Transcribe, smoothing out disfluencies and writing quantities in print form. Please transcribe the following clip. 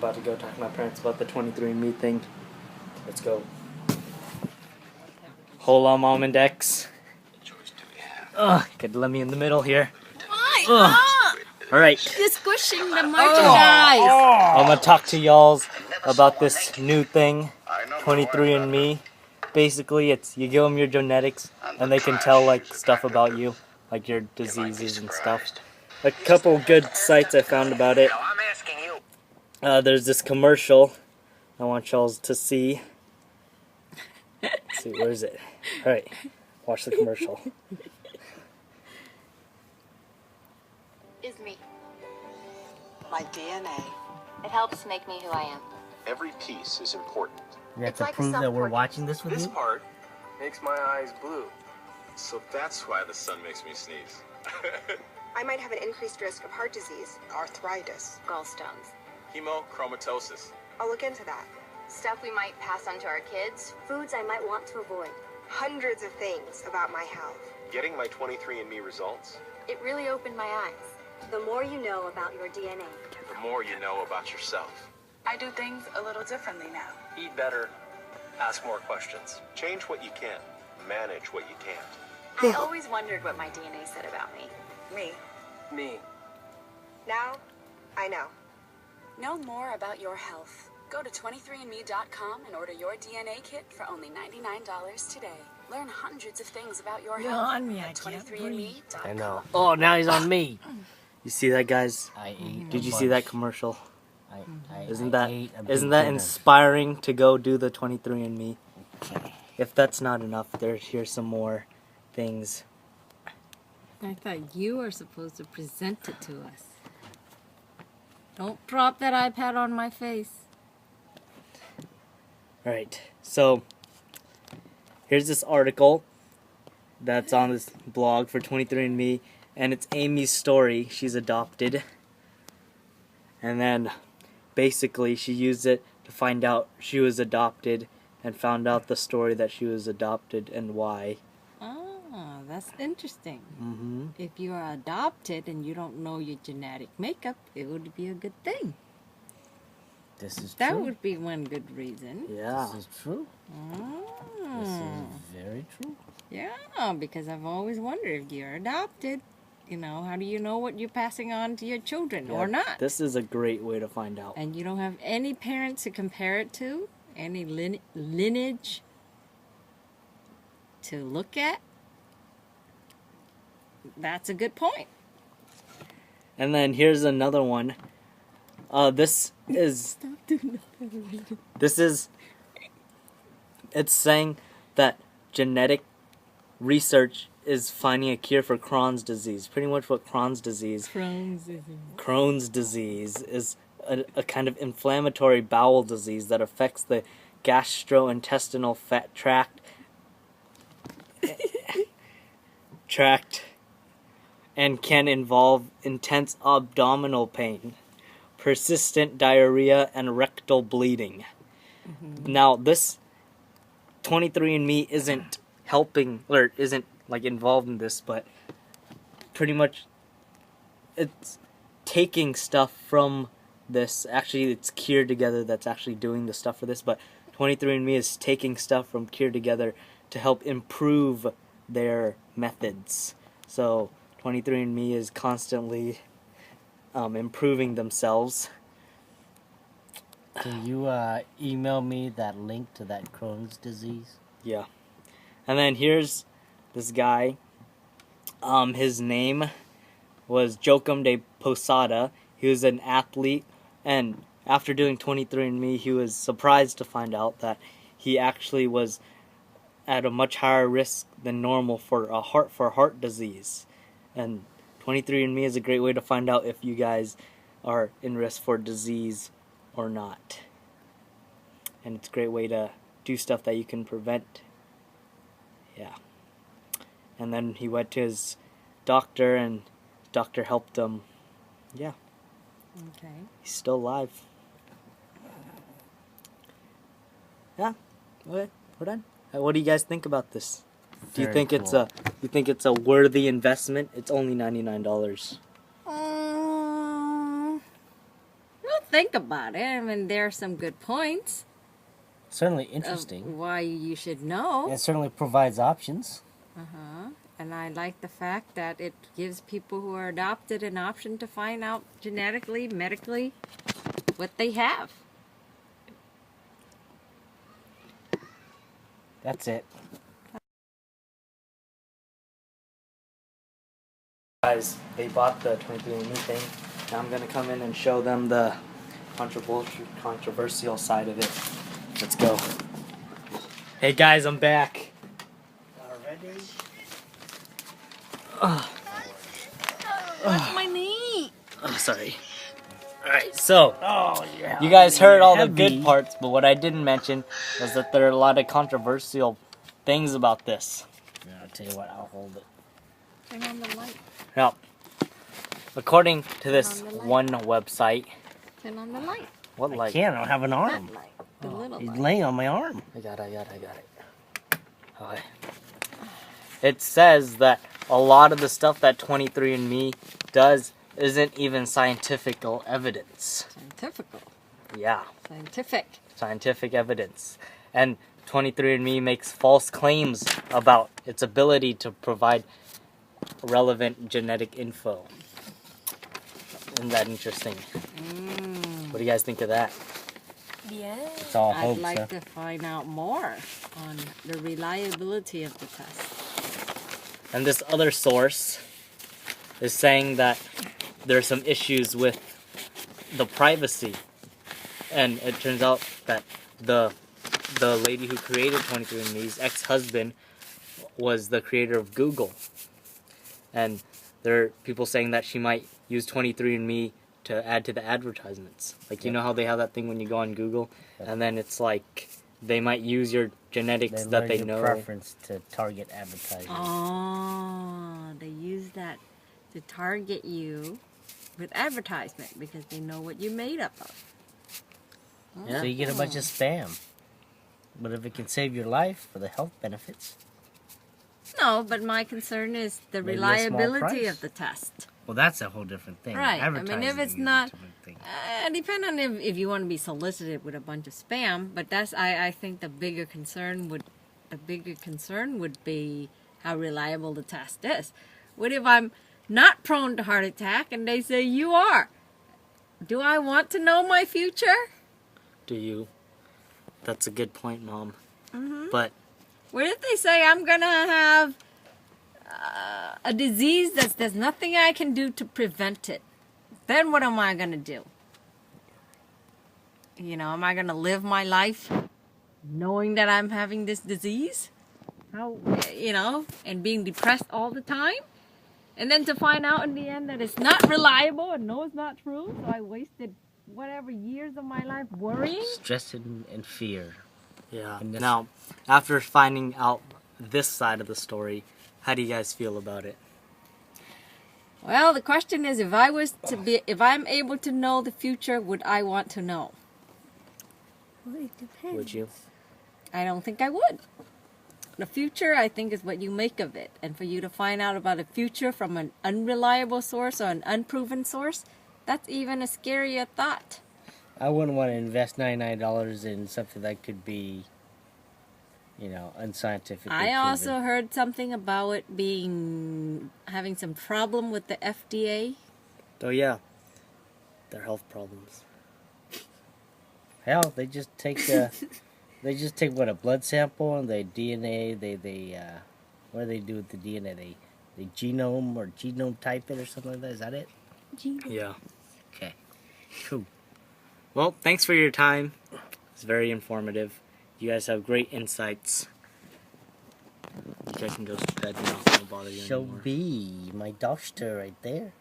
about to go talk to my parents about the 23andme thing. Let's go. Hola, Mom and Dex. Ugh, could let me in the middle here. Why? Alright. You're squishing the merchandise. I'm gonna talk to y'all about this new thing, 23andme. Basically, it's you give them your genetics and they can tell like stuff about you, like your diseases and stuff. A couple good sites I found about it. There's this commercial I want y'all to see. Let's see, where is it? Alright, watch the commercial. Is me. My DNA. It helps make me who I am. Every piece is important. We have It's to like a prove that we're self-portrait. watching this with This you? part makes my eyes blue. So that's why the sun makes me sneeze. I might have an increased risk of heart disease, arthritis. Gallstones. Hemochromatosis. I'll look into that. Stuff we might pass on to our kids. Foods I might want to avoid. Hundreds of things about my health. Getting my 23andme results, It really opened my eyes. The more you know about your DNA. the more you know about yourself. I do things a little differently now. Eat better, ask more questions. Change what you can, manage what you can't. I always wondered what my DNA said about me. Me. Now, I know. Know more about your health. Go to 23andme.com and order your DNA kit for only $99 today. Learn hundreds of things about your You're health on me, I at can't breathe. 23andme.com. I know. Oh, now he's on me. You see that, guys? I ate. Did you see that commercial? I Isn't ate a big that dinner. inspiring to go do the 23andme? Okay. If that's not enough, here's some more things. I thought you were supposed to present it to us. Don't drop that iPad on my face. Alright, so here's this article that's on this blog for 23andme, and it's Amy's story. She's adopted. And then basically she used it to find out she was adopted and found out the story that she was adopted and why. Ah, that's interesting. Mm-hmm. If you are adopted and you don't know your genetic makeup, it would be a good thing. This is That true. would be one good reason. Yeah. This is true. This Ah. is very true. Yeah, because I've always wondered if you're adopted, you know, how do you know what you're passing on to your children or Yeah, not? This is a great way to find out. And you don't have any parents to compare it to, any lineage to look at. That's a good point. And then here's another one. This is it's saying that genetic research is finding a cure for Crohn's disease. Pretty much what Crohn's disease is a kind of inflammatory bowel disease that affects the gastrointestinal fat tract and can involve intense abdominal pain, persistent diarrhea, and rectal bleeding. Mm-hmm. Now, this 23andme isn't helping, or isn't like involved in this, but pretty much it's taking stuff from this. Actually, it's Cure Together that's actually doing the stuff for this, but 23andme is taking stuff from Cure Together to help improve their methods. So 23andme is constantly improving themselves. Can you email me that link to that Crohn's disease? Yeah. And then here's this guy. His name was Joachim de Posada. He was an athlete, and after doing 23andme, he was surprised to find out that he actually was at a much higher risk than normal for heart disease. And 23andme is a great way to find out if you guys are in risk for disease or not. And it's a great way to do stuff that you can prevent. Yeah. And then he went to his doctor, and his doctor helped him. Yeah. Okay. He's still alive. Yeah. Okay. We're done. What do you guys think about this? Do you Very think cool. it's a worthy investment? It's only $99. No think about it, I mean, there are some good points Certainly of interesting. why you should know. It certainly provides options. And I like the fact that it gives people who are adopted an option to find out genetically, medically, what they have. That's it. Guys, they bought the 23andme thing. Now I'm gonna come in and show them the controversial side of it. Let's go. Hey guys, I'm back. Already? What's my knee? Oh, sorry. Alright, so Oh, yeah. you guys heard all the Heavy. good parts, but what I didn't mention was that there are a lot of controversial things about this. Yeah, I'll tell you what, I'll hold it. Turn on the light. Now, according to this Turn on the light. one website, Turn on the light. what I light? can't, I don't have an arm. That light. The little He's light. laying on my arm. I got it. Okay. It says that a lot of the stuff that 23andme does isn't even scientific evidence. Scientifical. Yeah, Scientific. scientific evidence. And 23andme makes false claims about its ability to provide relevant genetic info. Isn't that interesting? What do you guys think of that? It's all I'd hope, like sir. to find out more on the reliability of the test. And this other source is saying that there's some issues with the privacy. And it turns out that the lady who created 23andme's ex-husband was the creator of Google. And there are people saying that she might use 23andme to add to the advertisements. Like, you know how they have that thing when you go on Google? And then it's like, they might use your genetics that they your know. preference to target advertising. Oh, they use that to target you with advertisement because they know what you're made up of. Yeah. So you get a bunch of spam. But if it can save your life for the health benefits, No, but my concern is the Maybe a small reliability price. of the test. well, that's a whole different thing. Right. I mean, if Advertising it's is a not- different thing. Depend on if you want to be solicited with a bunch of spam, but that's I think the bigger concern would be how reliable the test is. What if I'm not prone to heart attack and they say you are? Do I want to know my future? Do you? That's a good point, Mom. But What if they say I'm gonna have a disease there's nothing I can do to prevent it? Then what am I gonna do? You know, am I gonna live my life knowing that I'm having this disease? How, you know, and being depressed all the time? And then to find out in the end that it's not reliable and no, it's not true, so I wasted whatever years of my life worrying? Stress and fear. yeah. And this- Now, after finding out this side of the story, how do you guys feel about it? Well, the question is, if I'm able to know the future, would I want to know? Well, it depends. Would you? I don't think I would. The future, I think, is what you make of it. And for you to find out about a future from an unreliable source or an unproven source, that's even a scarier thought. I wouldn't want to invest $99 in something that could be, unscientific. I also heard something about it having some problem with the FDA. Oh, yeah. Their health problems. Hell, they just take what, a blood sample and they DNA. What do they do with the DNA? They genome or genome type it or something like that. Is that it? Yeah. Okay. Cool. Well, thanks for your time. It's very informative. You guys have great insights. You guys can go to bed now. I won't bother you She'll anymore. be my doctor right there.